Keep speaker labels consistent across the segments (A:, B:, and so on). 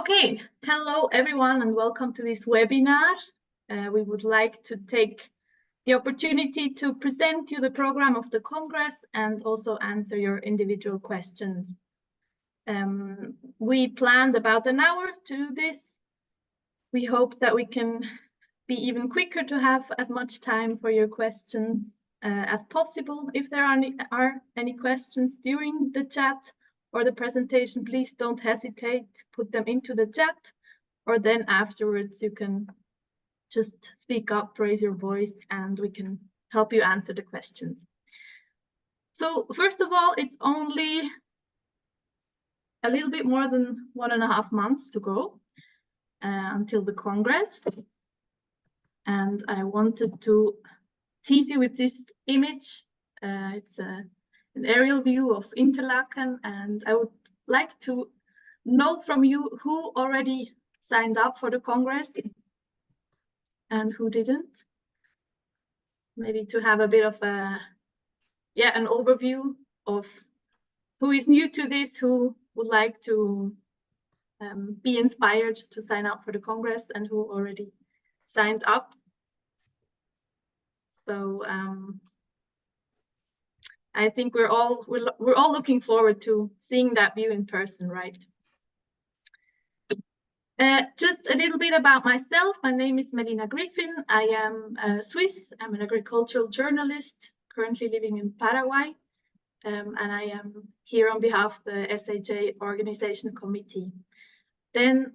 A: Okay, hello everyone and welcome to this webinar. We would like to take the opportunity to present you the program of the Congress and also answer your individual questions. We planned about an hour to do this. We hope that we can be even quicker to have as much time for your questions as possible. If there are any questions during the chat or the presentation, please don't hesitate to put them into the chat, or then afterwards you can just speak up, raise your voice, and we can help you answer the questions. So first of all, it's only a little bit more than 1.5 months to go until the Congress. And I wanted to tease you with this image. It's an aerial view of Interlaken, and I would like to know from you who already signed up for the Congress and who didn't. Maybe to have a bit of an overview of who is new to this, who would like to be inspired to sign up for the Congress, and who already signed up. So I think we're all looking forward to seeing that view in person, right? Just a little bit about myself. My name is Melina Griffin. I am Swiss. I'm an agricultural journalist, currently living in Paraguay, and I am here on behalf of the IFAJ Organization Committee. Then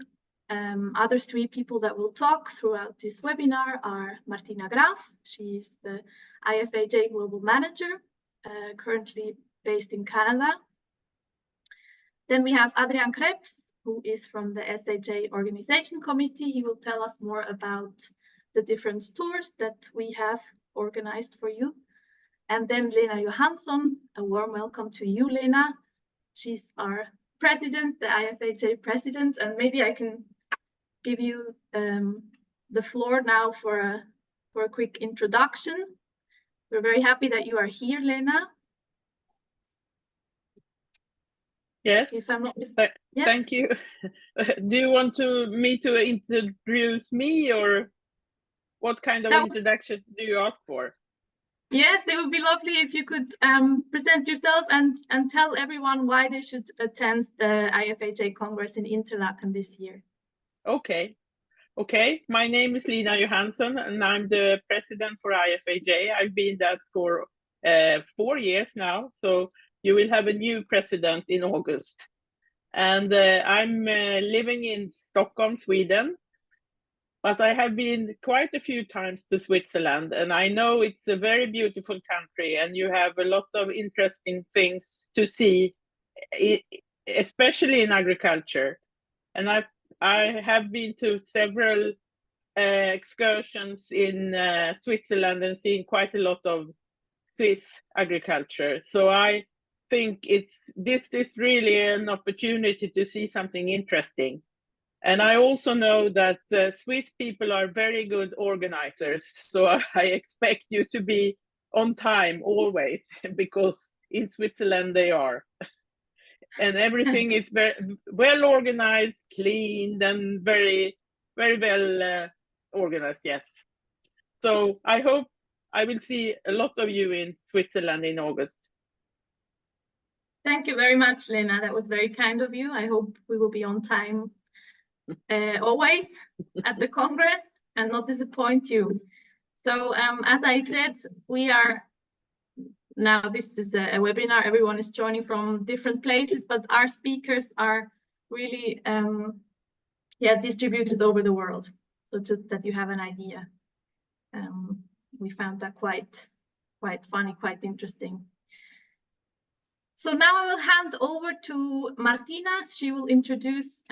A: other 3 people that will talk throughout this webinar are Martina Graf. She is the IFAJ Global Manager, currently based in Canada. Then we have Adrian Krebs, who is from the IFAJ Organization Committee. He will tell us more about the different tours that we have organized for you. And then Lena Johansson, a warm welcome to you, Lena. She's our president, the IFAJ president, and maybe I can give you the floor now for a quick introduction. We're very happy that you are here, Lena.
B: Yes.
A: If I'm not mistaken. Yes.
B: Thank you. Do you want me to introduce me, or what kind of introduction do you ask for?
A: Yes, it would be lovely if you could present yourself and tell everyone why they should attend the IFAJ Congress in Interlaken this year.
B: Okay. My name is Lena Johansson, and I'm the president for IFAJ. I've been that for 4 years now, so you will have a new president in August. And I'm living in Stockholm, Sweden, but I have been quite a few times to Switzerland, and I know it's a very beautiful country, and you have a lot of interesting things to see, especially in agriculture. And I have been to several excursions in Switzerland and seen quite a lot of Swiss agriculture. So I think this is really an opportunity to see something interesting. And I also know that Swiss people are very good organizers. So I expect you to be on time always, because in Switzerland they are. And everything is very well organized, cleaned, and very, very well organized, yes. So I hope I will see a lot of you in Switzerland in August.
A: Thank you very much, Lena. That was very kind of you. I hope we will be on time always at the Congress and not disappoint you. So as I said, this is a webinar. Everyone is joining from different places, but our speakers are really distributed over the world. So just that you have an idea. We found that quite funny, quite interesting. So now I will hand over to Martina. She will introduce,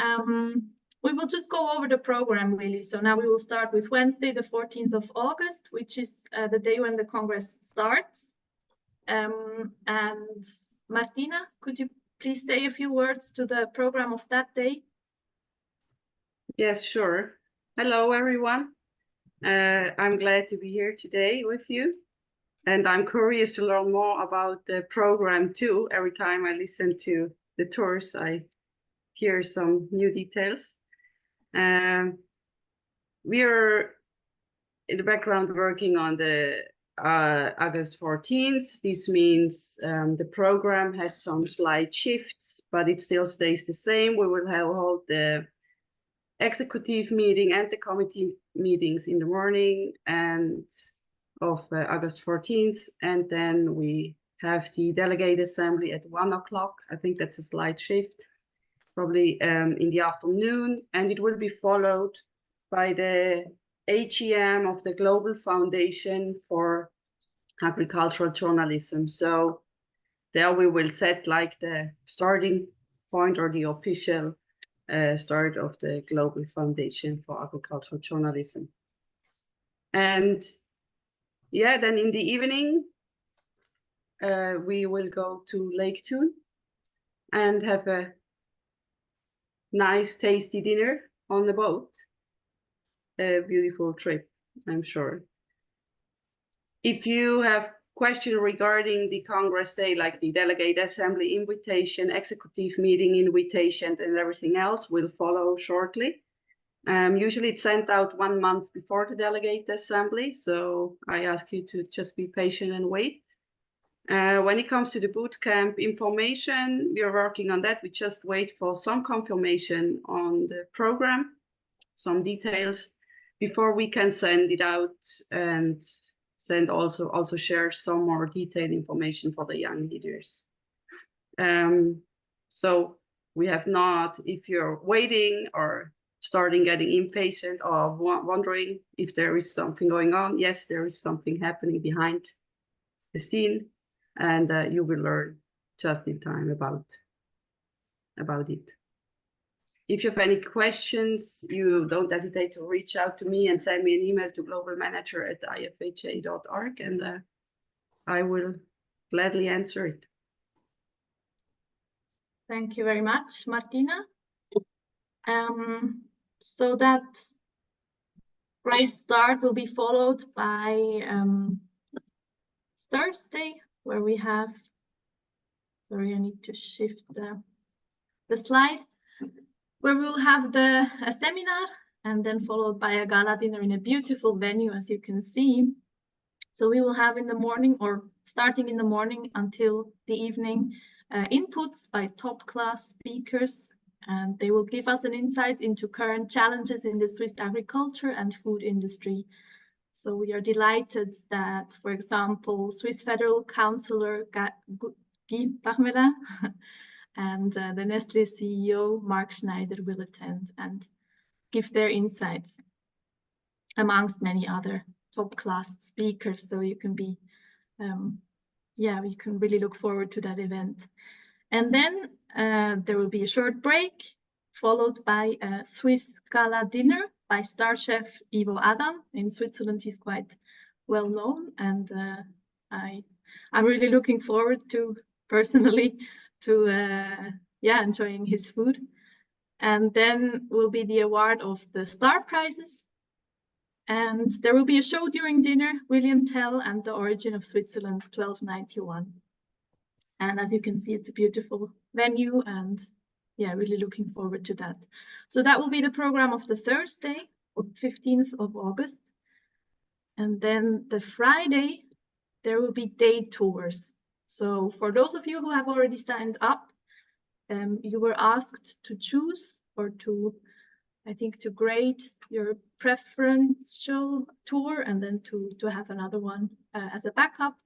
A: we will just go over the program really. So now we will start with Wednesday, the 14th of August, which is the day when the Congress starts. And Martina, could you please say a few words to the program of that day?
C: Yes, sure. Hello, everyone. I'm glad to be here today with you. And I'm curious to learn more about the program too. Every time I listen to the tours, I hear some new details. We are in the background working on the August 14th. This means the program has some slight shifts, but it still stays the same. We will hold the executive meeting and the committee meetings in the morning and of August 14th, and then we have the delegate assembly at 1 o'clock. I think that's a slight shift, probably in the afternoon, and it will be followed by the AGM of the Global Foundation for Agricultural Journalism. So there we will set like the starting point or the official start of the Global Foundation for Agricultural Journalism. And yeah, then in the evening, we will go to Lake Thun and have a nice, tasty dinner on the boat. A beautiful trip, I'm sure. If you have questions regarding the Congress Day, like the Delegate Assembly invitation, executive meeting invitation, and everything else will follow shortly. Usually it's sent out 1 month before the Delegate Assembly, so I ask you to just be patient and wait. When it comes to the bootcamp information, we are working on that. We just wait for some confirmation on the program, some details, before we can send it out and send also share some more detailed information for the young leaders. So we have not, if you're waiting or starting getting impatient or wondering if there is something going on, yes, there is something happening behind the scene, and you will learn just in time about it. If you have any questions, you don't hesitate to reach out to me and send me an email to globalmanager@ifaj.org, and I will gladly answer it.
A: Thank you very much, Martina. So that great start will be followed by Thursday, where we have, sorry, I need to shift the slide, where we'll have a seminar and then followed by a gala dinner in a beautiful venue, as you can see. So we will have in the morning, or starting in the morning until the evening, inputs by top class speakers, and they will give us an insight into current challenges in the Swiss agriculture and food industry. So we are delighted that, for example, Swiss Federal Councillor Guy Parmelin and the Nestlé CEO Mark Schneider will attend and give their insights, amongst many other top-class speakers. So you can be, we can really look forward to that event. And then there will be a short break, followed by a Swiss gala dinner by star chef Ivo Adam. In Switzerland, he's quite well known, and I'm really looking forward to, personally, to enjoying his food. And then will be the award of the star prizes. And there will be a show during dinner, William Tell and the Origin of Switzerland, 1291. And as you can see, it's a beautiful venue, and really looking forward to that. So that will be the program of the Thursday, 15th of August. And then the Friday, there will be day tours. So for those of you who have already signed up, you were asked to choose or to, I think, to grade your preferential tour and then to have another one as a backup.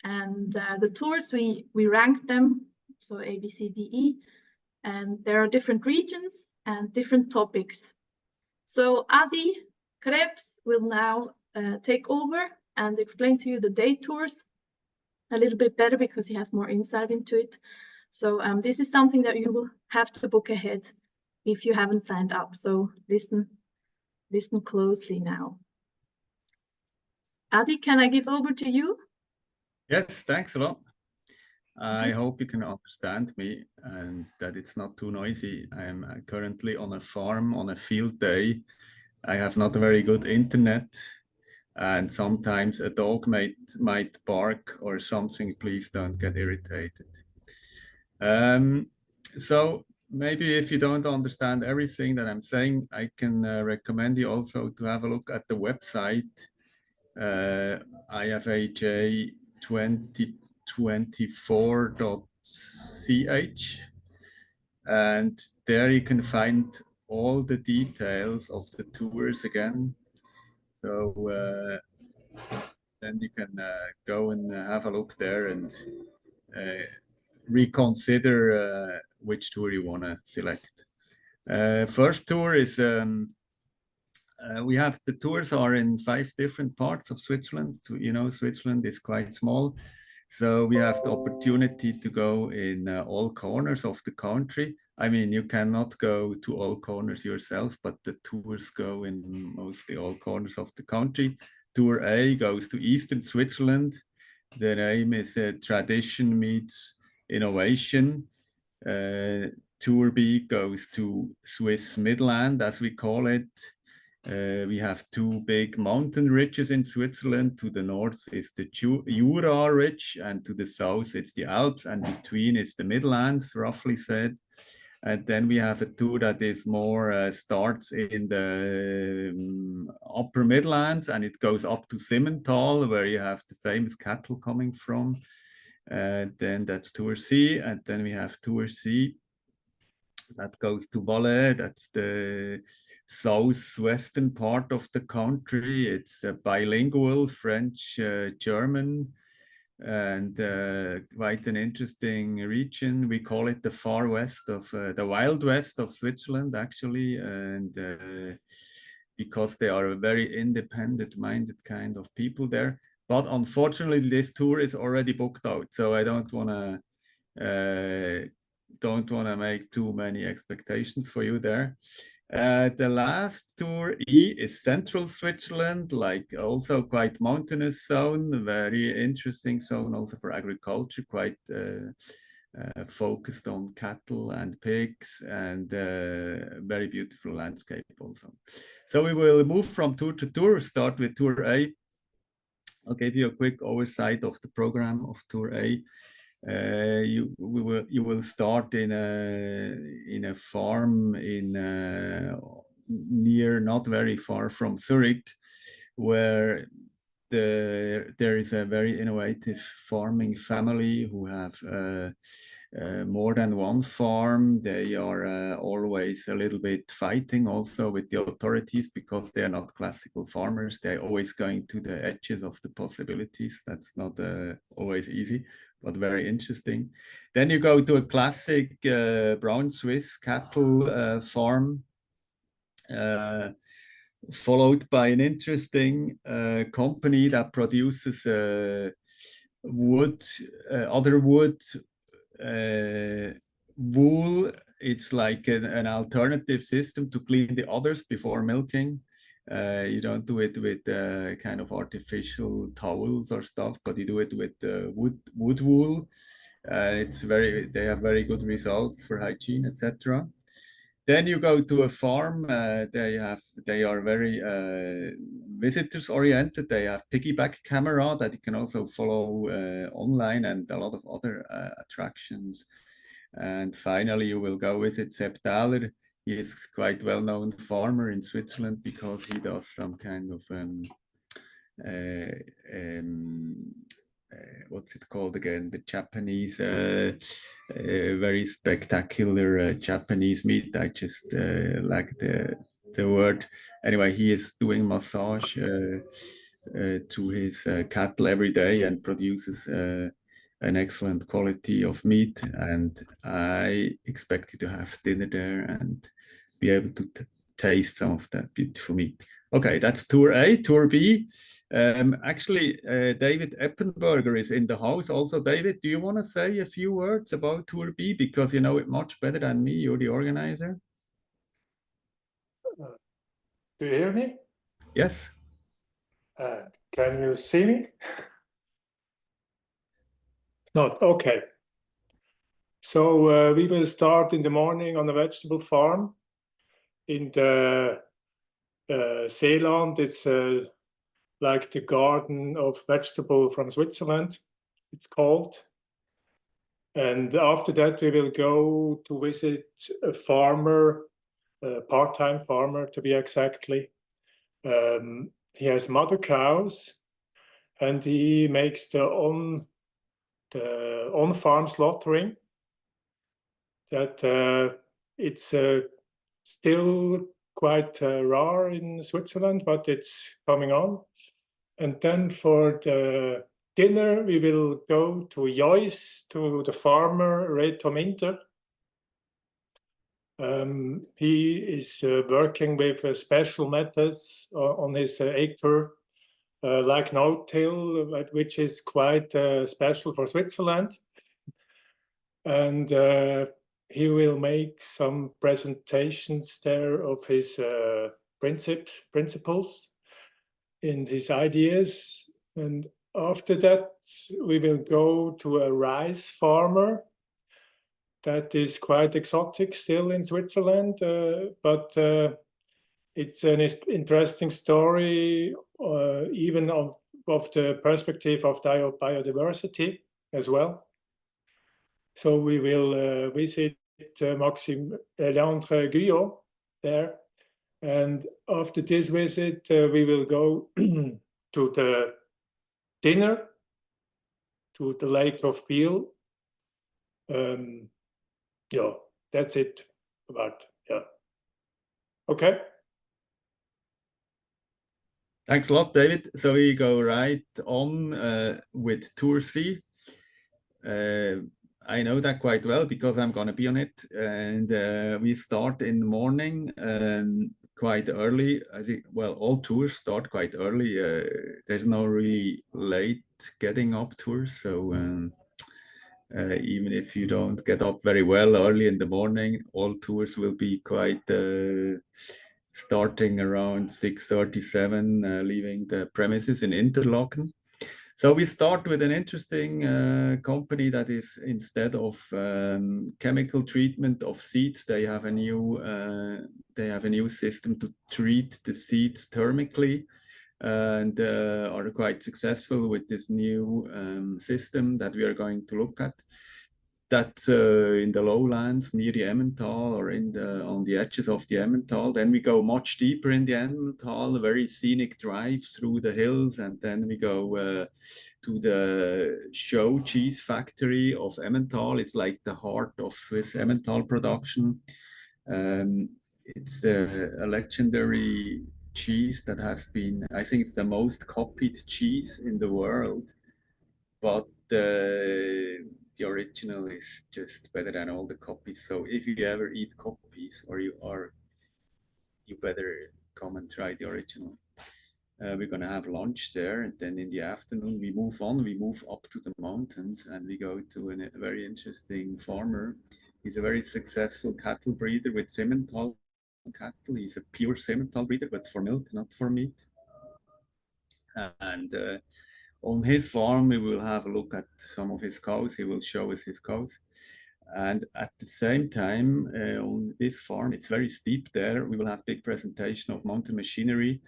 A: And the tours, we ranked them, so A, B, C, D, E, and there are different regions and different topics. So Adi Krebs will now take over and explain to you the day tours a little bit better because he has more insight into it. So this is something that you will have to book ahead if you haven't signed up. So listen closely now. Adi, can I give over to you?
D: Yes, thanks a lot. I hope you can understand me and that it's not too noisy. I'm currently on a farm on a field day. I have not a very good internet, and sometimes a dog might bark or something. Please don't get irritated. So maybe if you don't understand everything that I'm saying, I can recommend you also to have a look at the website IFAJ 2024.ch, and there you can find all the details of the tours again. So then you can go and have a look there and reconsider which tour you want to select. First tour is we have the tours are in 5 different parts of Switzerland. So, you know, Switzerland is quite small. So we have the opportunity to go in all corners of the country. I mean, you cannot go to all corners yourself, but the tours go in mostly all corners of the country. Tour A goes to Eastern Switzerland. The name is Tradition Meets Innovation. Tour B goes to Swiss Midland, as we call it. We have 2 big mountain ridges in Switzerland. To the north is the Jura ridge, and to the south it's the Alps, and between is the Midlands, roughly said. And then we have a tour that is more starts in the upper Midlands, and it goes up to Simmental, where you have the famous cattle coming from. Then that's Tour C, and then we have Tour C that goes to Valais. That's the southwestern part of the country. It's bilingual, French, German, and quite an interesting region. We call it the far west of the Wild West of Switzerland, actually, and because they are a very independent-minded kind of people there. But unfortunately, this tour is already booked out, so I don't want to make too many expectations for you there. The last tour E is Central Switzerland, like also quite mountainous zone, very interesting zone also for agriculture, quite focused on cattle and pigs, and very beautiful landscape also. So we will move from tour to tour, start with Tour A. I'll give you a quick oversight of the program of Tour A. You will start in a farm in near, not very far from Zurich, where there is a very innovative farming family who have more than one farm. They are always a little bit fighting also with the authorities because they are not classical farmers. They're always going to the edges of the possibilities. That's not always easy, but very interesting. Then you go to a classic brown Swiss cattle farm, followed by an interesting company that produces other wood, wool. It's like an alternative system to clean the others before milking. You don't do it with kind of artificial towels or stuff, but you do it with wood wool. They have very good results for hygiene, etc. Then you go to a farm. They are very visitors oriented. They have piggyback camera that you can also follow online, and a lot of other attractions. And finally, you will go visit Sepp Thaler. He is quite well-known farmer in Switzerland because he does some kind of what's it called again? The Japanese, very spectacular Japanese meat. I just like the word. Anyway, he is doing massage to his cattle every day and produces an excellent quality of meat. And I expected to have dinner there and be able to taste some of that beautiful meat. Okay, that's Tour A. Tour B. Actually, David Eppenberger is in the house also. David, do you want to say a few words about Tour B? Because you know it much better than me. You're the organizer.
E: Do you hear me?
D: Yes.
E: Can you see me? Not okay. So we will start in the morning on a vegetable farm in the Seeland. It's like the garden of vegetable from Switzerland, it's called. And after that, we will go to visit a farmer, a part-time farmer to be exactly. He has mother cows, and he makes the on-farm slaughtering. That it's still quite rare in Switzerland, but it's coming on. And then for the dinner, we will go to Joyce, to the farmer Reto Minter. He is working with special methods on his acre, like no-till, which is quite special for Switzerland. And he will make some presentations there of his principles and his ideas. And after that, we will go to a rice farmer that is quite exotic still in Switzerland, but it's an interesting story, even of the perspective of biodiversity as well. So we will visit Maxime Leandre Guyot there. And after this visit, we will go to the dinner, to the Lake of Biel. Yeah, that's it about, yeah. Okay.
D: Thanks a lot, David. So we go right on with Tour C. I know that quite well because I'm going to be on it. And we start in the morning quite early. I think, well, all tours start quite early. There's no really late getting up tours. So even if you don't get up very well early in the morning, all tours will be quite starting around 6:37, leaving the premises in Interlaken. So we start with an interesting company that is, instead of chemical treatment of seeds, they have a new system to treat the seeds thermically, and are quite successful with this new system that we are going to look at. That's in the lowlands near the Emmental, or on the edges of the Emmental. Then we go much deeper in the Emmental, a very scenic drive through the hills, and then we go to the show cheese factory of Emmental. It's like the heart of Swiss Emmental production. It's a legendary cheese that has been, I think it's the most copied cheese in the world, but the original is just better than all the copies. So if you ever eat copies, or you better come and try the original. We're gonna have lunch there, and then in the afternoon we move on. We move up to the mountains, and we go to a very interesting farmer. He's a very successful cattle breeder with Simmental cattle. He's a pure Simmental breeder, but for milk, not for meat. And on his farm, we will have a look at some of his cows. He will show us his cows. And at the same time, on this farm, it's very steep there. We will have big presentation of mountain machinery.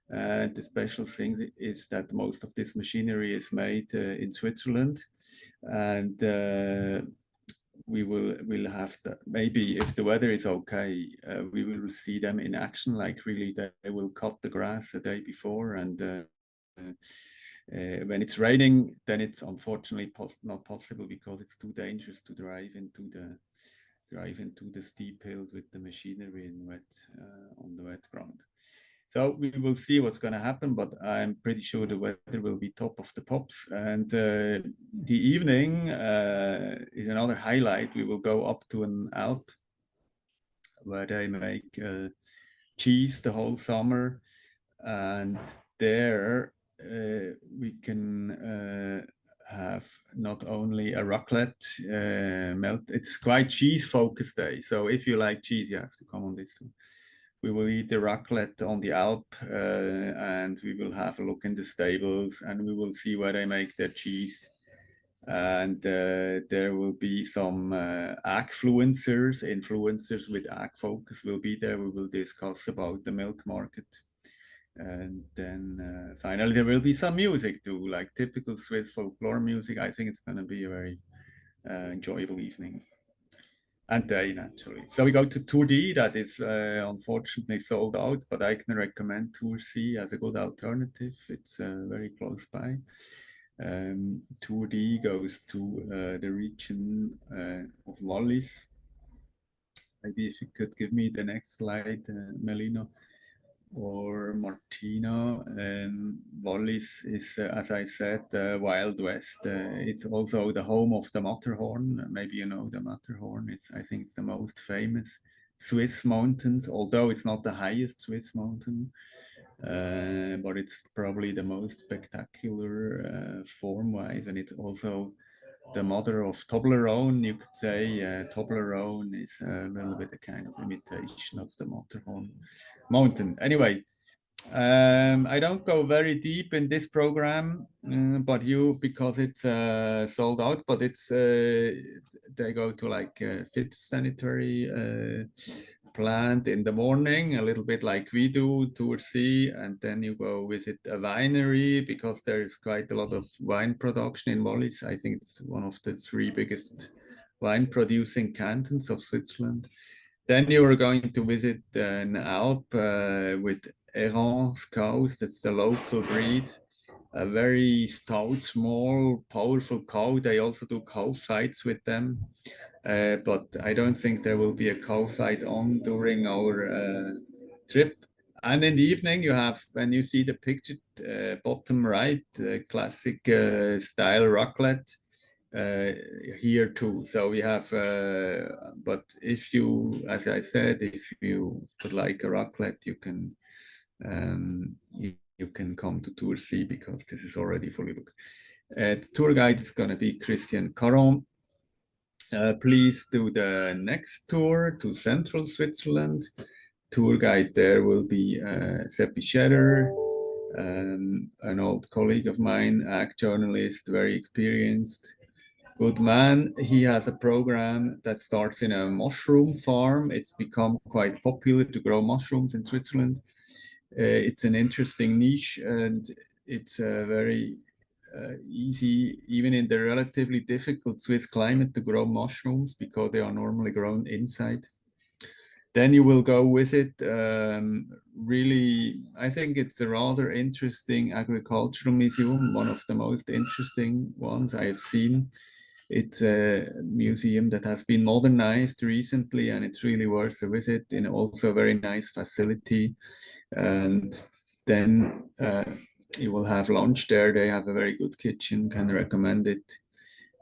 D: The special thing is that most of this machinery is made in Switzerland. And we'll have maybe, if the weather is okay, we will see them in action. Like really, they will cut the grass a day before, and when it's raining, then it's unfortunately not possible because it's too dangerous to drive into the steep hills with the machinery on the wet ground. So we will see what's going to happen, but I'm pretty sure the weather will be top of the pops. And the evening is another highlight. We will go up to an Alp where they make cheese the whole summer, and there we can have not only a raclette melt. It's quite cheese focused day, so if you like cheese, you have to come on this one. We will eat the raclette on the Alp, and we will have a look in the stables, and we will see where they make their cheese. And there will be some influencers with ag focus will be there. We will discuss about the milk market. And then finally, there will be some music too, like typical Swiss folklore music. I think it's going to be a very enjoyable evening and day, naturally. So we go to Tour D, that is unfortunately sold out, but I can recommend Tour C as a good alternative. It's very close by. Tour D goes to the region of Wallis. Maybe if you could give me the next slide, Melina or Martina. Wallis is, as I said, Wild West. It's also the home of the Matterhorn. Maybe you know the Matterhorn. I think it's the most famous Swiss mountains, although it's not the highest Swiss mountain. But it's probably the most spectacular form-wise, and it's also the mother of Toblerone. You could say Toblerone is a little bit a kind of imitation of the Matterhorn mountain. Anyway, I don't go very deep in this program, but because it's sold out, but it's they go to like a phytosanitary plant in the morning, a little bit like we do, Tour C, and then you go visit a winery because there is quite a lot of wine production in Wallis. I think it's one of the 3 biggest wine producing cantons of Switzerland. Then you are going to visit an Alp with Errance cows. That's the local breed. A very stout, small, powerful cow. They also do cow fights with them. But I don't think there will be a cow fight on during our trip. And in the evening, you have, when you see the picture bottom right, classic style raclette. Here too. So we have, but if you, as I said, if you would like a raclette, you can come to Tour C because this is already fully booked. The tour guide is going to be Christian Caron. Please do the next tour to Central Switzerland. Tour guide there will be Seppi Scherer, an old colleague of mine, ag journalist, very experienced. Good man. He has a program that starts in a mushroom farm. It's become quite popular to grow mushrooms in Switzerland. It's an interesting niche, and it's very easy, even in the relatively difficult Swiss climate, to grow mushrooms because they are normally grown inside. Then you will go visit, really, I think it's a rather interesting agricultural museum, one of the most interesting ones I have seen. It's a museum that has been modernized recently, and it's really worth a visit, in also a very nice facility. And then you will have lunch there. They have a very good kitchen, can recommend it.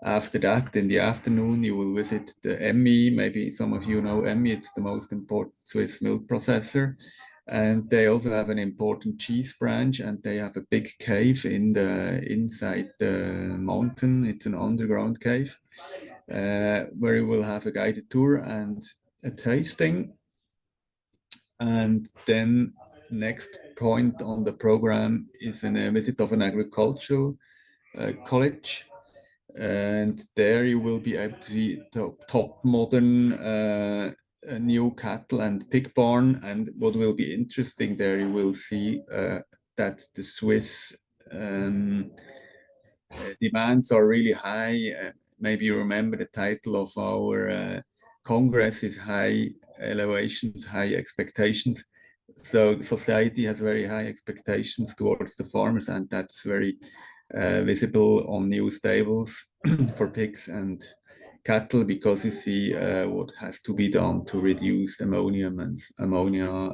D: After that, in the afternoon, you will visit the Emmi. Maybe some of you know Emmi. It's the most important Swiss milk processor. And they also have an important cheese branch, and they have a big cave inside the mountain. It's an underground cave where you will have a guided tour and a tasting. And then next point on the program is a visit of an agricultural college. And there you will be able to see top modern new cattle and pig barn. And what will be interesting there, you will see that the Swiss demands are really high. Maybe you remember the title of our Congress is High Elevations, High Expectations. So society has very high expectations towards the farmers, and that's very visible on new stables for pigs and cattle, because you see what has to be done to reduce ammonia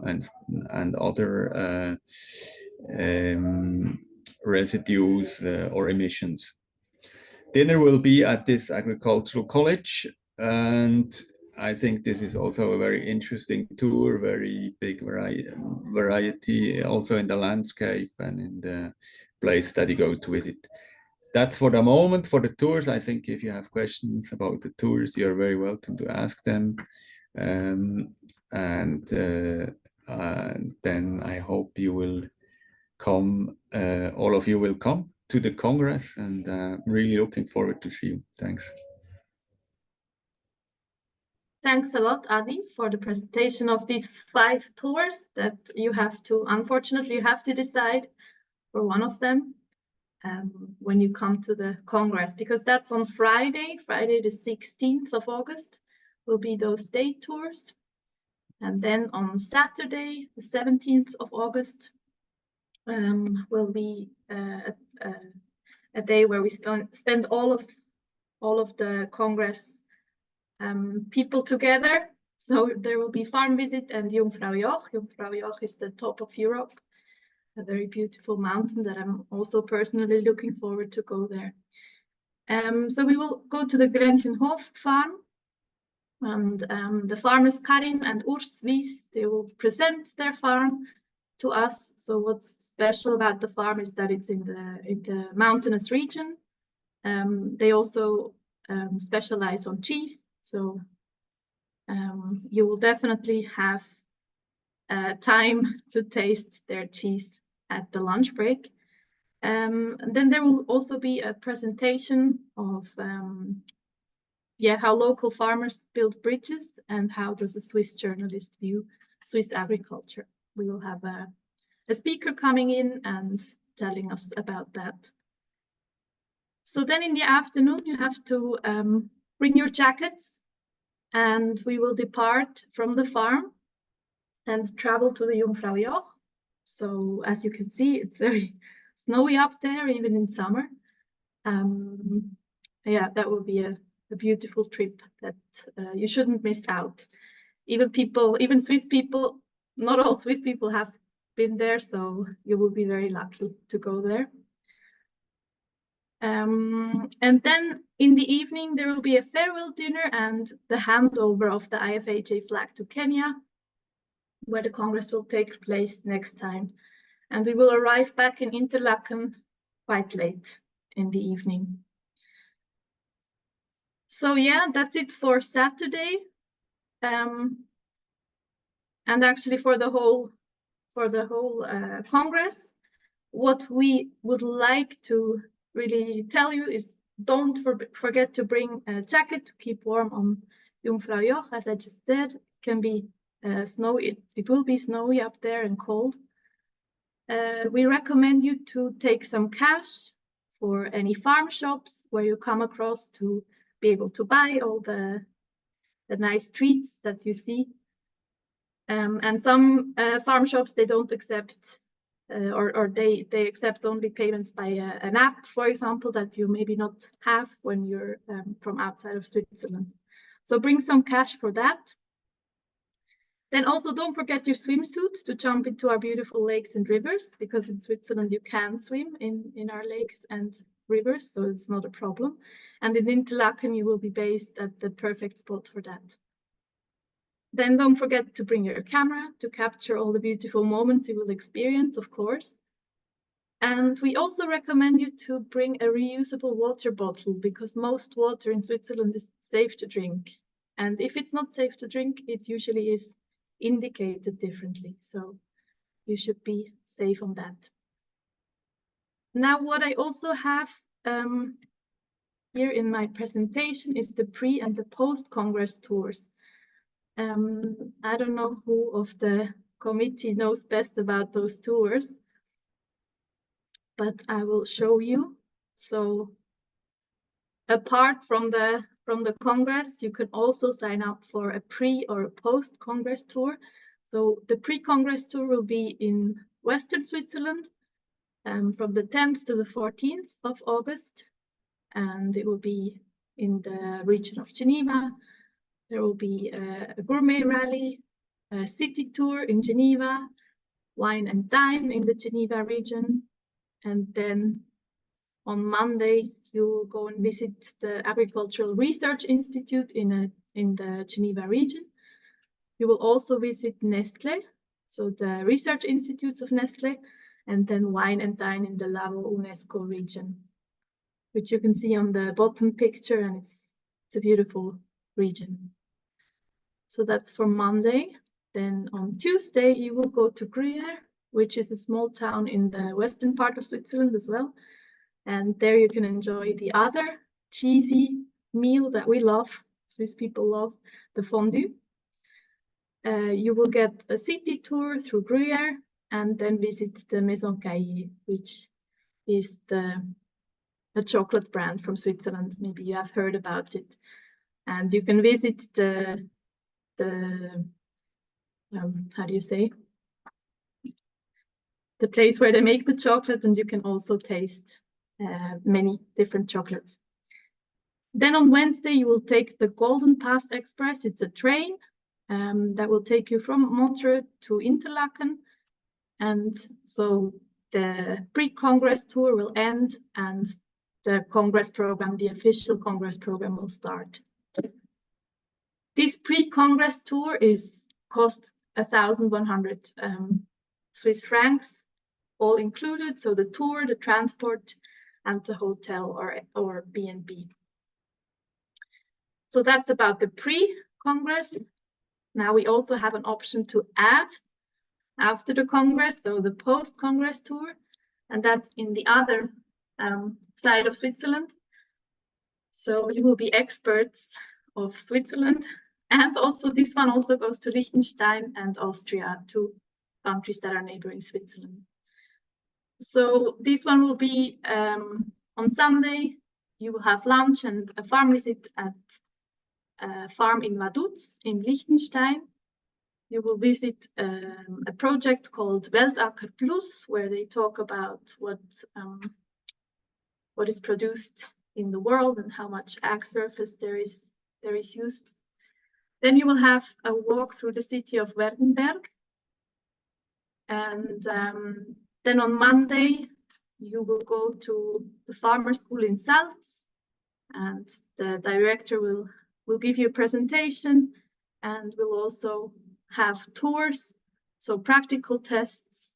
D: and other residues or emissions. Dinner will be at this agricultural college, and I think this is also a very interesting tour, very big variety also in the landscape and in the place that you go to visit. That's for the moment for the tours. I think if you have questions about the tours, you're very welcome to ask them. And then I hope you will come, all of you will come to the Congress, and really looking forward to see you. Thanks.
A: Thanks a lot, Adi, for the presentation of these 5 tours that you have to, unfortunately, you have to decide for one of them. when you come to the Congress, because that's on Friday the 16th of August, will be those day tours. And then on Saturday, the 17th of August, will be a day where we spend all of the Congress people together. So there will be farm visit and Jungfraujoch. Jungfraujoch is the top of Europe, a very beautiful mountain that I'm also personally looking forward to go there. So we will go to the Grenchenhof farm, and the farmers Karin and Urs Wies, they will present their farm to us. So what's special about the farm is that it's in the mountainous region. They also specialize on cheese, so you will definitely have time to taste their cheese at the lunch break. And then there will also be a presentation of how local farmers build bridges and how does a Swiss journalist view Swiss agriculture. We will have a speaker coming in and telling us about that. So then in the afternoon, you have to bring your jackets, and we will depart from the farm and travel to the Jungfraujoch. So as you can see, it's very snowy up there, even in summer. Yeah, that will be a beautiful trip that you shouldn't miss out. Even Swiss people, not all Swiss people have been there, so you will be very lucky to go there. And then in the evening, there will be a farewell dinner and the handover of the IFAJ flag to Kenya, where the Congress will take place next time. And we will arrive back in Interlaken quite late in the evening. So yeah, that's it for Saturday. And actually for the whole Congress, what we would like to really tell you is don't forget to bring a jacket to keep warm on Jungfraujoch. As I just said, it can be snowy. It will be snowy up there and cold. We recommend you to take some cash for any farm shops where you come across to be able to buy all the nice treats that you see. And some farm shops, they don't accept or they accept only payments by an app, for example, that you maybe not have when you're from outside of Switzerland. So bring some cash for that. Then also don't forget your swimsuit to jump into our beautiful lakes and rivers, because in Switzerland you can swim in our lakes and rivers, so it's not a problem. And in Interlaken you will be based at the perfect spot for that. Then don't forget to bring your camera to capture all the beautiful moments you will experience, of course. And we also recommend you to bring a reusable water bottle, because most water in Switzerland is safe to drink. And if it's not safe to drink, it usually is indicated differently. So you should be safe on that. Now, what I also have here in my presentation is the pre and the post-Congress tours. I don't know who of the committee knows best about those tours, but I will show you. So apart from the Congress, you can also sign up for a pre or a post-Congress tour. So the pre-Congress tour will be in Western Switzerland from the 10th to the 14th of August, and it will be in the region of Geneva. There will be a gourmet rally, a city tour in Geneva, wine and dine in the Geneva region. And then on Monday, you will go and visit the Agricultural Research Institute in the Geneva region. You will also visit Nestlé, so the research institutes of Nestlé, and then wine and dine in the Lavaux UNESCO region, which you can see on the bottom picture, and it's a beautiful region. So that's for Monday. Then on Tuesday, you will go to Gruyère, which is a small town in the western part of Switzerland as well. And there you can enjoy the other cheesy meal that we love, Swiss people love, the fondue. You will get a city tour through Gruyère and then visit the Maison Caillé, which is the chocolate brand from Switzerland. Maybe you have heard about it. And you can visit the how do you say? The place where they make the chocolate, and you can also taste many different chocolates. Then on Wednesday, you will take the Golden Pass Express. It's a train that will take you from Montreux to Interlaken. And so the pre-Congress tour will end and the Congress program, the official Congress program, will start. This pre-Congress tour costs 1,100 Swiss francs, all included. So the tour, the transport, and the hotel or B&B. So that's about the pre-Congress. Now we also have an option to add after the Congress, so the post-Congress tour, and that's in the other side of Switzerland. So you will be experts of Switzerland, and also this one also goes to Liechtenstein and Austria, two countries that are neighboring Switzerland. So this one will be on Sunday. You will have lunch and a farm visit at a farm in Vaduz in Liechtenstein. You will visit a project called Weltacker Plus, where they talk about what is produced in the world and how much ag surface there is used. Then you will have a walk through the city of Werdenberg. And then on Monday, you will go to the farmer school in Salz, and the director will give you a presentation and will also have tours, so practical tests,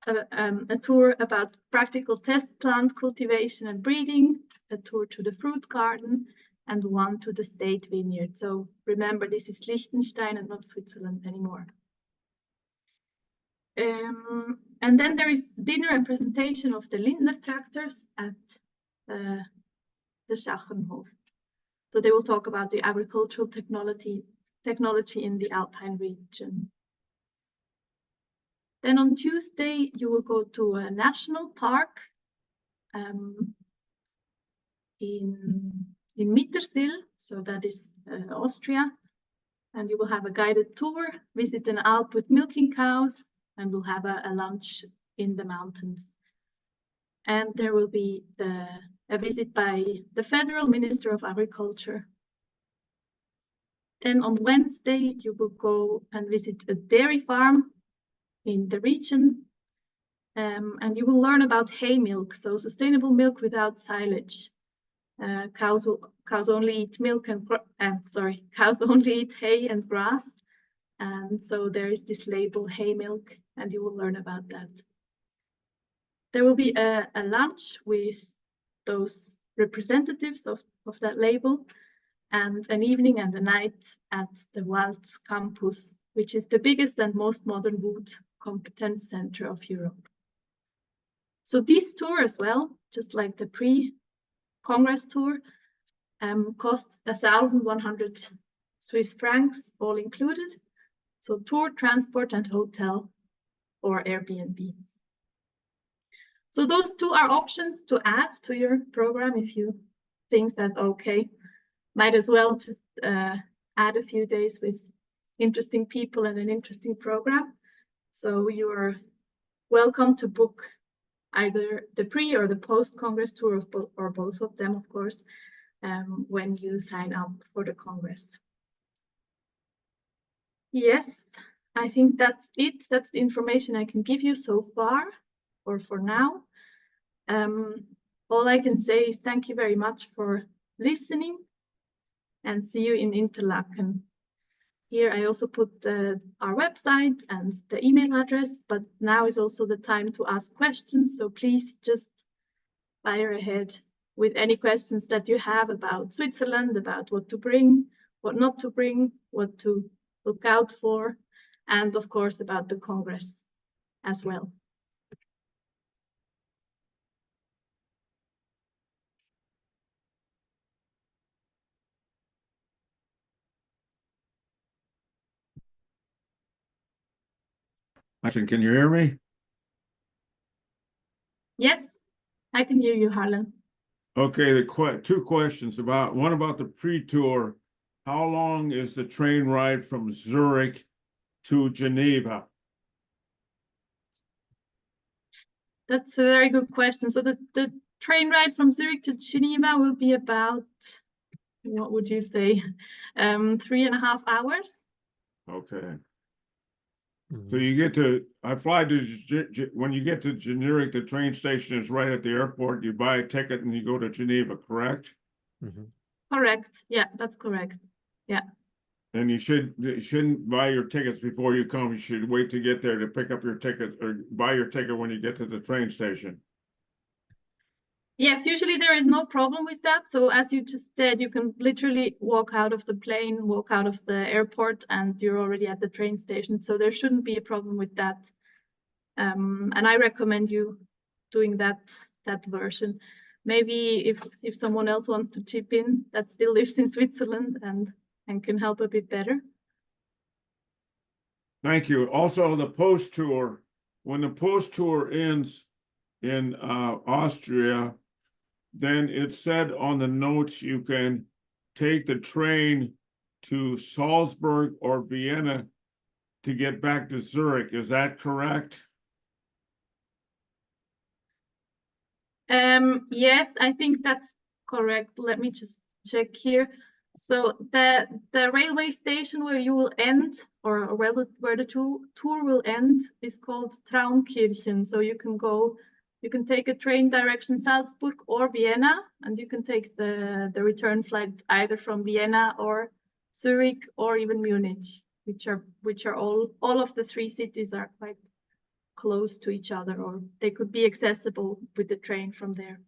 A: a tour about practical test plant cultivation and breeding, a tour to the fruit garden, and one to the state vineyard. So remember, this is Liechtenstein and not Switzerland anymore. And then there is dinner and presentation of the Lindner tractors at the Schachenhof. So they will talk about the agricultural technology in the Alpine region. Then on Tuesday, you will go to a national park in Mittersill, so that is Austria. And you will have a guided tour, visit an Alp with milking cows, and we'll have a lunch in the mountains. And there will be a visit by the Federal Minister of Agriculture. Then on Wednesday, you will go and visit a dairy farm in the region. And you will learn about hay milk, so sustainable milk without silage. Cows only eat milk and cows only eat hay and grass. And so there is this label, hay milk, and you will learn about that. There will be a lunch with those representatives of that label, and an evening and a night at the Walz campus, which is the biggest and most modern wood competence center of Europe. So this tour as well, just like the pre-Congress tour, costs 1,100 Swiss francs, all included. So tour, transport, and hotel or Airbnb. So those two are options to add to your program if you think that, okay, might as well just add a few days with interesting people and an interesting program. So you are welcome to book either the pre or the post-Congress tour or both of them, of course, when you sign up for the Congress. Yes, I think that's it. That's the information I can give you so far, or for now. All I can say is thank you very much for listening, and see you in Interlaken. Here I also put our website and the email address, but now is also the time to ask questions. So please just fire ahead with any questions that you have about Switzerland, about what to bring, what not to bring, what to look out for, and of course about the Congress as well.
F: Can you hear me?
A: Yes. I can hear you, Harlan.
F: Okay, two questions one about the pre-tour. How long is the train ride from Zurich to Geneva?
A: That's a very good question. So the train ride from Zurich to Geneva will be about, what would you say, 3.5 hours?
F: Okay. So you get to, when you get to Generic, the train station is right at the airport. You buy a ticket and you go to Geneva, correct?
A: Correct. Yeah, that's correct. Yeah.
F: And you shouldn't buy your tickets before you come. You should wait to get there to pick up your ticket or buy your ticket when you get to the train station.
A: Yes, usually there is no problem with that. So as you just said, you can literally walk out of the plane, walk out of the airport, and you're already at the train station. So there shouldn't be a problem with that. And I recommend you doing that version. Maybe if someone else wants to chip in that still lives in Switzerland and can help a bit better.
F: Thank you. Also, the post tour, when the post tour ends in Austria, then it said on the notes you can take the train to Salzburg or Vienna to get back to Zurich. Is that correct?
A: Yes, I think that's correct. Let me just check here. So the railway station where you will end, or where the tour will end, is called Traunkirchen. So you can take a train direction Salzburg or Vienna, and you can take the return flight either from Vienna or Zurich or even Munich, which are all of the three cities are quite close to each other, or they could be accessible with the train from there.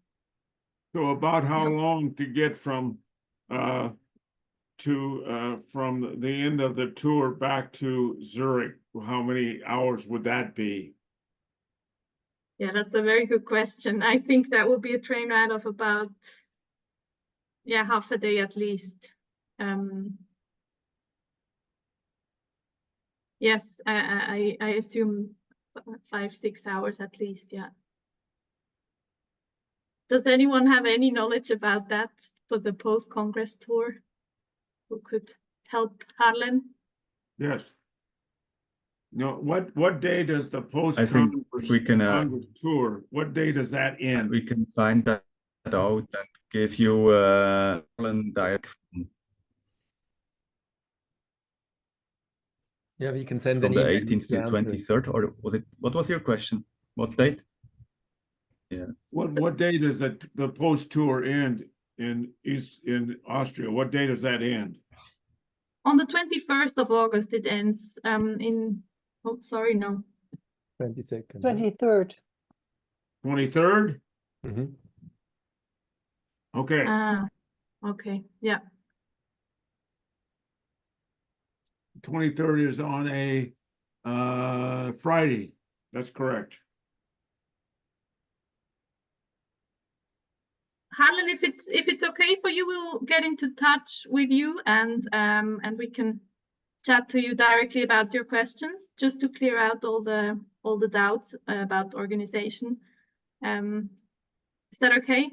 F: So about how long to get from the end of the tour back to Zurich? How many hours would that be?
A: Yeah, that's a very good question. I think that will be a train ride of about, half a day at least. Yes, I assume 5-6 hours at least, yeah. Does anyone have any knowledge about that for the post-Congress tour? Who could help Harlan?
F: Yes. No, what day does the
D: I think we can
F: Congress tour? What day does that end?
D: we can find that out and give you direct
G: Yeah, we can send
D: from
G: an
D: the
G: email
D: 18th to
G: to Andrew.
D: 23rd, or what was your question? What date? Yeah.
F: What day does the post tour end in Austria? What day does that end?
A: On the 21st of August, it ends.
G: 22nd.
H: 23rd.
F: 23rd?
G: Mhm.
F: Okay.
A: Okay, yeah.
F: 23rd is on a Friday. That's correct.
A: Harlan, if it's okay for you, we'll get into touch with you and we can chat to you directly about your questions, just to clear out all the doubts about organization. Is that okay?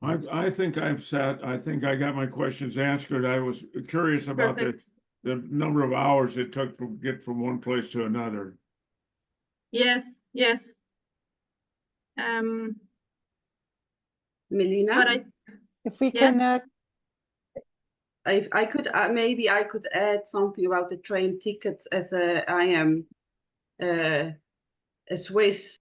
F: I think I'm set. I think I got my questions answered. I was curious about the number of hours it took to get from one place to another.
A: Yes.
C: Melina,
A: But
H: If we
A: Yes.
H: can,
C: I could maybe I could add something about the train tickets, as I am a Swiss.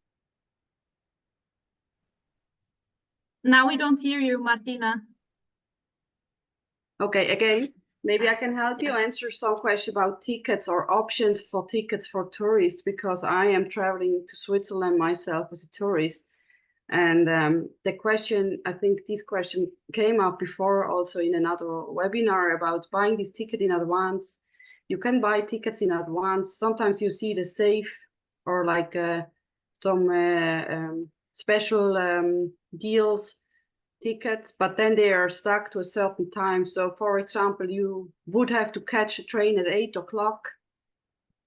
A: now we don't hear you, Martina.
C: Okay, again, maybe I can help you
A: Yes.
C: answer some question about tickets or options for tickets for tourists, because I am traveling to Switzerland myself as a tourist. And the question, I think this question came up before also in another webinar about buying this ticket in advance. You can buy tickets in advance. Sometimes you see the safe or like some special deals tickets, but then they are stuck to a certain time. So for example, you would have to catch a train at 8 o'clock.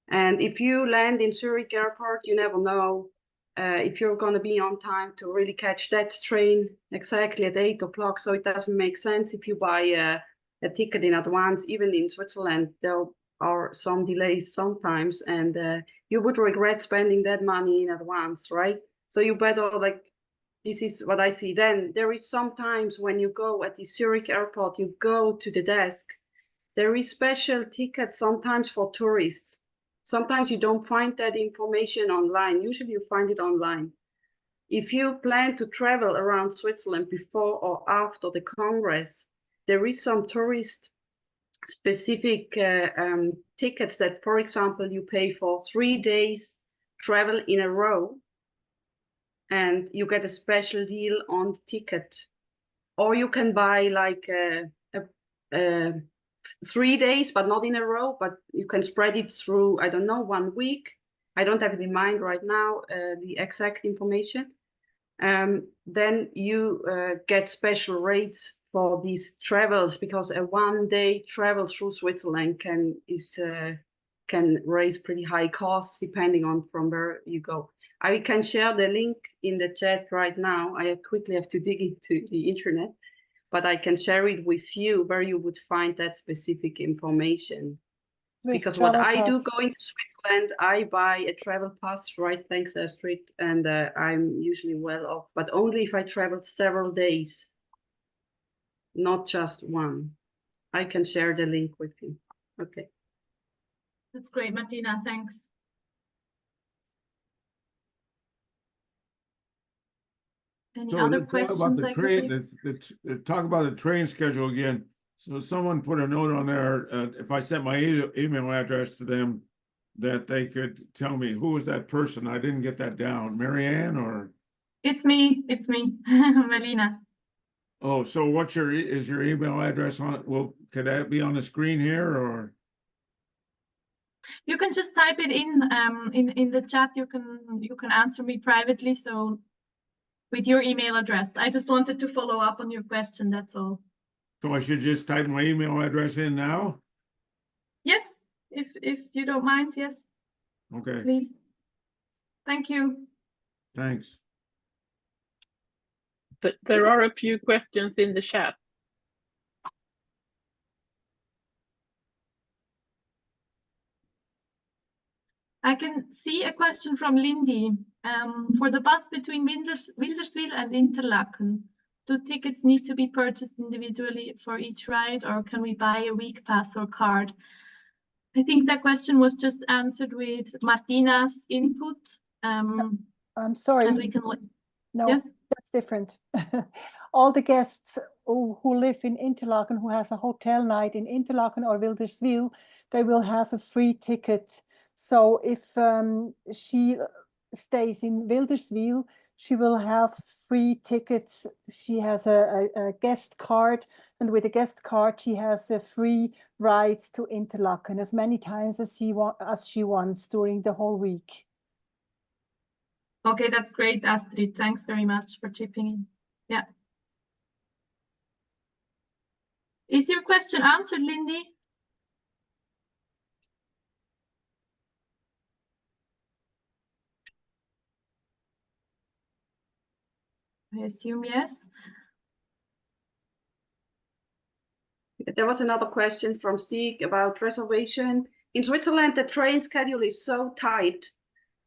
C: And if you land in Zurich airport, you never know if you're going to be on time to really catch that train exactly at 8 o'clock. So it doesn't make sense if you buy a ticket in advance. Even in Switzerland, there are some delays sometimes, and you would regret spending that money in advance, right? So you better, like, this is what I see. Then there is sometimes when you go at the Zurich airport, you go to the desk, there is special tickets sometimes for tourists. Sometimes you don't find that information online. Usually you find it online. If you plan to travel around Switzerland before or after the Congress, there is some tourist specific tickets that, for example, you pay for 3 days travel in a row, and you get a special deal on the ticket. Or you can buy like 3 days, but not in a row, but you can spread it through, I don't know, 1 week. I don't have it in mind right now, the exact information. Then you get special rates for these travels, because a 1-day travel through Switzerland can raise pretty high costs depending on from where you go. I can share the link in the chat right now. I quickly have to dig into the internet, but I can share it with you where you would find that specific information. Because what I do going to Switzerland, I buy a travel pass, right? Thanks, Astrid, and I'm usually well off, but only if I travel several days, not just one. I can share the link with you. Okay.
A: That's great, Martina. Thanks. Any
F: So
A: other
F: let's talk about
A: questions
F: the
A: I could
F: train.
A: hear?
F: Talk about the train schedule again. So someone put a note on there. If I sent my email address to them, that they could tell me who was that person. I didn't get that down. Marianne or?
A: It's me, Melina.
F: Oh, so what's is your email address on it? Well, could that be on the screen here or?
A: You can just type it in the chat. You can answer me privately. So with your email address, I just wanted to follow up on your question. That's all.
F: So I should just type my email address in now?
A: Yes, if you don't mind, yes.
F: Okay.
A: Please. Thank you.
F: Thanks.
B: But there are a few questions in the chat.
A: I can see a question from Lindy. For the bus between Wilderswil and Interlaken, do tickets need to be purchased individually for each ride, or can we buy a week pass or card? I think that question was just answered with Martina's input.
H: I'm sorry.
A: And we can.
H: No,
A: yes?
H: That's different. All the guests who live in Interlaken, who have a hotel night in Interlaken or Wilderswil, they will have a free ticket. So if she stays in Wilderswil, she will have free tickets. She has a guest card, and with a guest card, she has a free ride to Interlaken as many times as she wants during the whole week.
A: Okay, that's great, Astrid. Thanks very much for chipping in. Yeah. Is your question answered, Lindy? I assume yes.
C: There was another question from Stieg about reservation. In Switzerland, the train schedule is so tight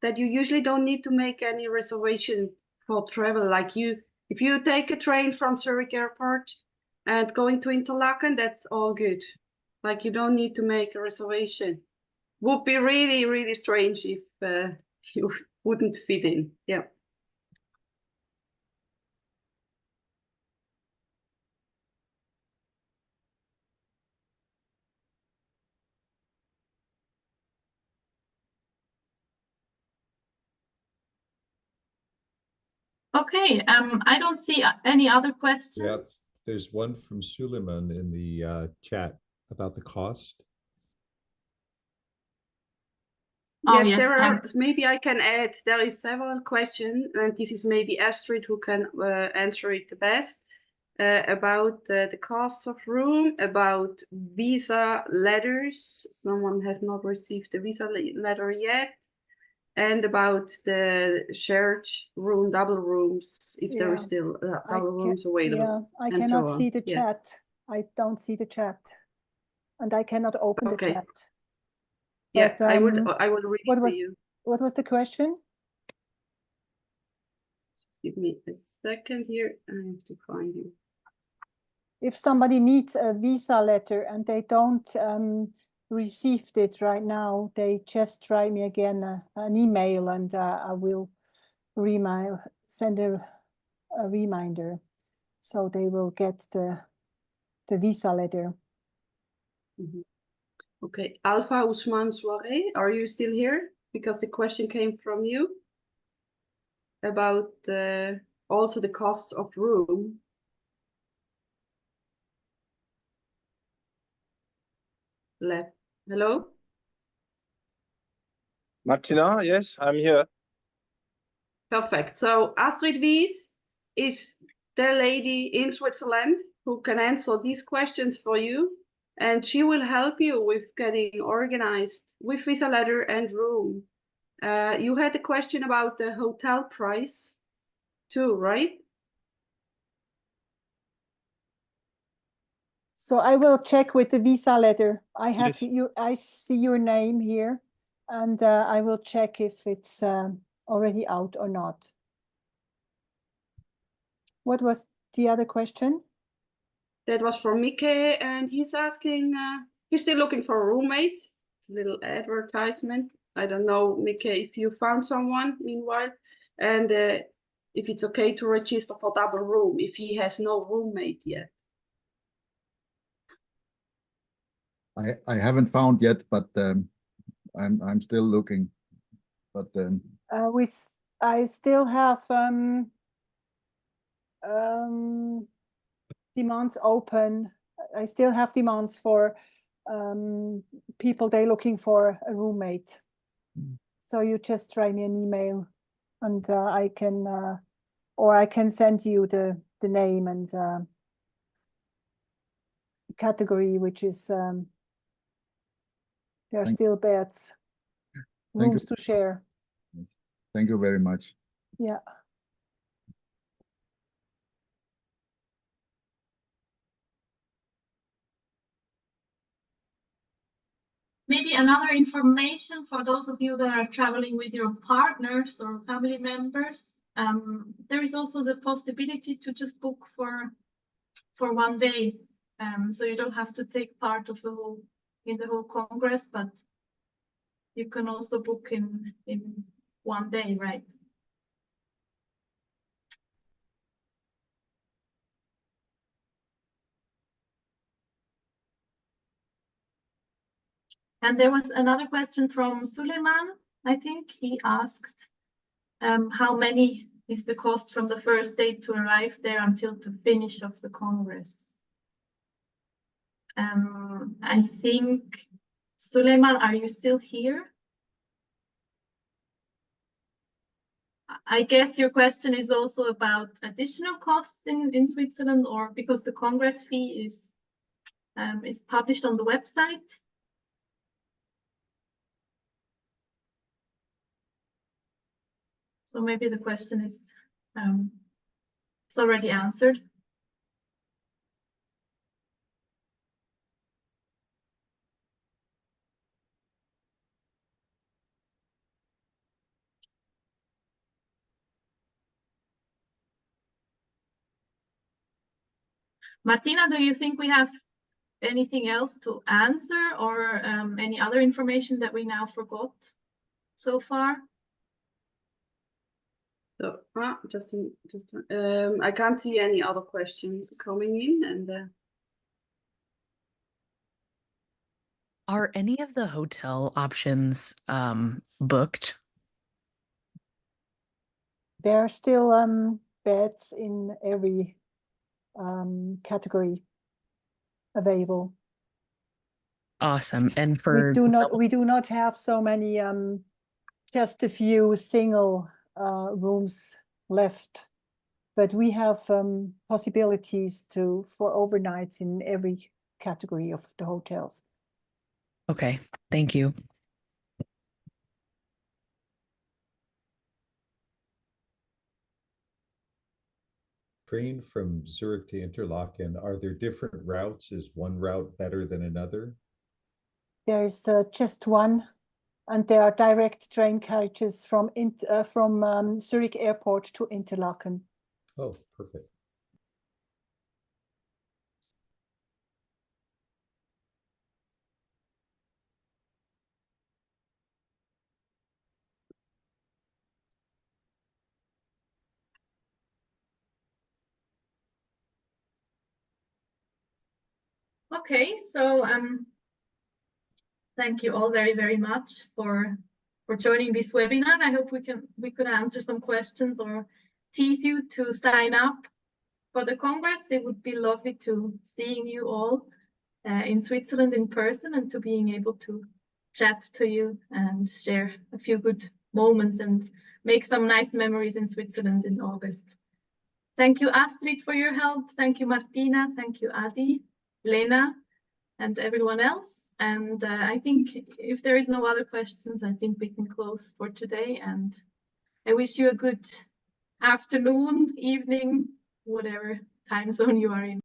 C: that you usually don't need to make any reservation for travel. Like if you take a train from Zurich Airport and going to Interlaken, that's all good. Like you don't need to make a reservation. Would be really, really strange if you wouldn't fit in. Yeah.
A: Okay, I don't see any other questions.
I: Yeah, there's one from Suleiman in the chat about the cost.
A: Oh,
C: Yes,
A: yes,
C: there are.
A: thanks.
C: Maybe I can add. There is several questions, and this is maybe Astrid who can answer it the best. About the cost of room, about visa letters. Someone has not received the visa letter yet. and about the shared room, double rooms, if there are
H: Yeah.
C: still
H: I
C: double
H: ca-
C: rooms available.
H: Yeah, I
C: and so
H: cannot
C: on.
H: see the
C: Yes.
H: chat. I don't see the chat. And I cannot open the
C: Okay.
H: chat.
C: Yeah,
H: But,
C: I will read
H: what
C: it
H: was
C: to you.
H: what was the question?
C: Just give me a second here. I have to find you.
H: If somebody needs a visa letter and they don't received it right now, they just write me again an email, and I will send a reminder, so they will get the visa letter.
C: Okay, Alpha Ousmane Soirée, are you still here? Because the question came from you about also the cost of room. Hello?
J: Martina, yes, I'm here.
C: Perfect. So Astrid Wies is the lady in Switzerland who can answer these questions for you, and she will help you with getting organized with visa letter and room. You had a question about the hotel price too, right?
H: So I will check with the visa letter. I have
J: Yes.
H: I see your name here, and I will check if it's already out or not. What was the other question?
C: That was from Mike, and he's asking, he's still looking for a roommate. It's a little advertisement. I don't know, Mike, if you found someone meanwhile, and if it's okay to register for double room if he has no roommate yet.
K: I haven't found yet, but I'm still looking. But
H: I still have demands open. I still have demands for people they're looking for a roommate. So you just write me an email, and I can or I can send you the name and category, which is there are still beds, rooms to share.
K: Yes. Thank you very much.
H: Yeah.
A: Maybe another information for those of you that are traveling with your partners or family members. There is also the possibility to just book for 1 day. So you don't have to take part of the whole Congress, but you can also book in 1 day, right? And there was another question from Suleiman. I think he asked how many is the cost from the first day to arrive there until the finish of the Congress? I think, Suleiman, are you still here? I guess your question is also about additional costs in Switzerland, or because the Congress fee is published on the website. So maybe the question is it's already answered. Martina, do you think we have anything else to answer, or any other information that we now forgot so far?
C: So I can't see any other questions coming in, and
L: are any of the hotel options booked?
H: There are still beds in every category available.
L: Awesome. And for
H: we do not have so many just a few single rooms left, but we have possibilities for overnights in every category of the hotels.
L: Okay, thank you.
I: train from Zurich to Interlaken, are there different routes? Is one route better than another?
H: There's just one, and there are direct train carriages from Zurich Airport to Interlaken.
I: Oh, perfect.
A: Okay, so thank you all very much for joining this webinar. I hope we could answer some questions or tease you to sign up for the Congress. It would be lovely to seeing you all in Switzerland in person and to being able to chat to you and share a few good moments and make some nice memories in Switzerland in August. Thank you, Astrid, for your help. Thank you, Martina. Thank you, Adi, Lena, and everyone else. And I think if there is no other questions, I think we can close for today. And I wish you a good afternoon, evening, whatever time zone you are in.